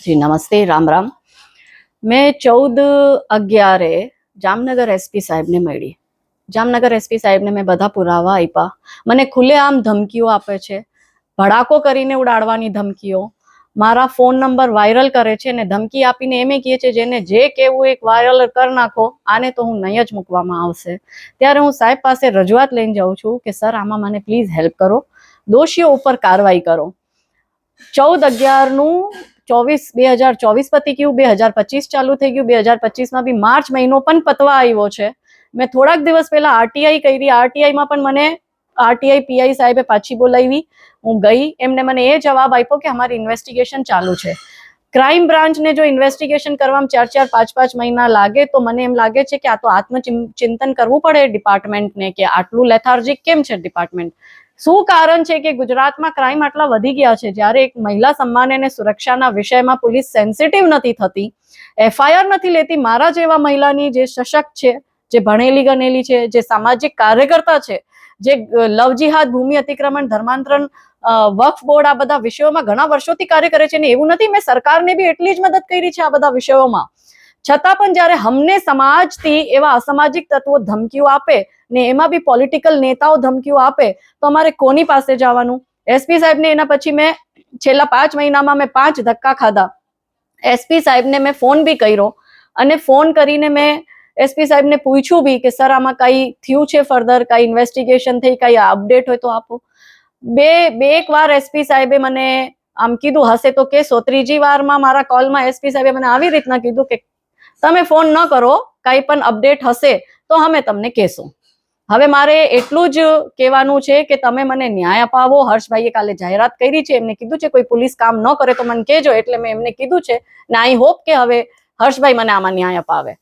जी नमस्ते, राम राम। मैं 14/11 જામનગર એસપી સાહેબને મળી. જામનગર એસપી સાહેબને મેં બધા પુરાવા આપ્યા. મને ખુલ્લેઆમ ધમકીઓ આપે છે, ભડાકો કરીને ઉડાડવાની ધમકીઓ, મારા ફોન નંબર વાયરલ કરે છે ને ધમકી આપીને એમ કહે છે જેને જે કહેવું એક વાયરલ કરી નાખો, આને તો હું નહીં જ મૂકવામાં આવશે. ત્યારે હું સાહેબ પાસે રજૂઆત લઈને જાઉં છું કે સર આમાં મને પ્લીઝ હેલ્પ કરો, દોષીઓ ઉપર કાર્યવાહી કરો. 14/11 2024 પતી ગયું, 2025 ચાલુ થઈ ગયું. 2025માં બી માર્ચ મહિનો પણ પતવા આવ્યો છે. મેં થોડાક દિવસ પહેલા આરટીઆઈ કરી. આરટીઆઈમાં પણ મને આરટીઆઈ પીઆઈ સાહેબે પાછી બોલાવી. હું ગઈ, એમને મને એ જવાબ આપ્યો કે અમારી ઇન્વેસ્ટિગેશન ચાલુ છે. ક્રાઇમ બ્રાન્ચને જો ઇન્વેસ્ટિગેશન કરવામાં 4-4, 5-5 મહિના લાગે તો મને એમ લાગે છે કે આ તો આત્મચિંતન કરવું પડે ડિપાર્ટમેન્ટને કે આટલું લેથાર્જિક કેમ છે ડિપાર્ટમેન્ટ. શું કારણ છે કે ગુજરાતમાં ક્રાઇમ આટલા વધી ગયા છે? જ્યારે એક મહિલા સન્માન અને સુરક્ષાના વિષયમાં પોલીસ સેન્સિટિવ નથી થતી, એફઆઈઆર નથી લેતી. મારા જેવા મહિલાની જે સશક્ત છે, જે ભણેલી ગણેલી છે, જે સામાજિક કાર્યકર્તા છે, જે લવ જિહાદ, ભૂમિ અતિક્રમણ, ધર્માંતરણ, વક્ફ બોર્ડ, આ બધા વિષયોમાં ઘણા વર્ષોથી કાર્ય કરે છે. ને એવું નથી, મેં સરકારને બી એટલી જ મદદ કરી છે આ બધા વિષયોમાં. છતાં પણ જ્યારે અમને સમાજથી એવા અસામાજિક તત્વો ધમકીઓ આપે ને એમાં બી પોલિટિકલ નેતાઓ ધમકીઓ આપે તો અમારે કોની પાસે જવાનું? એસપી સાહેબને એના પછી મેં છેલ્લા 5 મહિનામાં મેં 5 ધક્કા ખાધા. એસપી સાહેબને મેં ફોન બી કર્યો અને ફોન કરીને મેં એસપી સાહેબને પૂછ્યું બી કે સર આમાં કઈ થયું છે ફર્ધર, કઈ ઇન્વેસ્ટિગેશન થઈ, કઈ અપડેટ હોય તો આપો. બે એક વાર એસપી સાહેબે મને આમ કીધું હશે તો કેસો. ત્રીજી વારમાં મારા કોલમાં એસપી સાહેબે મને આવી રીતના કીધું કે તમે ફોન ન કરો, કઈ પણ અપડેટ હશે તો અમે તમને કહેશું. હવે મારે એટલું જ કહેવાનું છે કે તમે મને ન્યાય અપાવો. હર્ષભાઈએ કાલે જાહેરાત કરી છે, એમને કીધું છે કોઈ પોલીસ કામ ન કરે તો મને કહેજો, એટલે મેં એમને કીધું છે ને આઈ હોપ કે હવે હર્ષભાઈ મને આમાં ન્યાય અપાવે.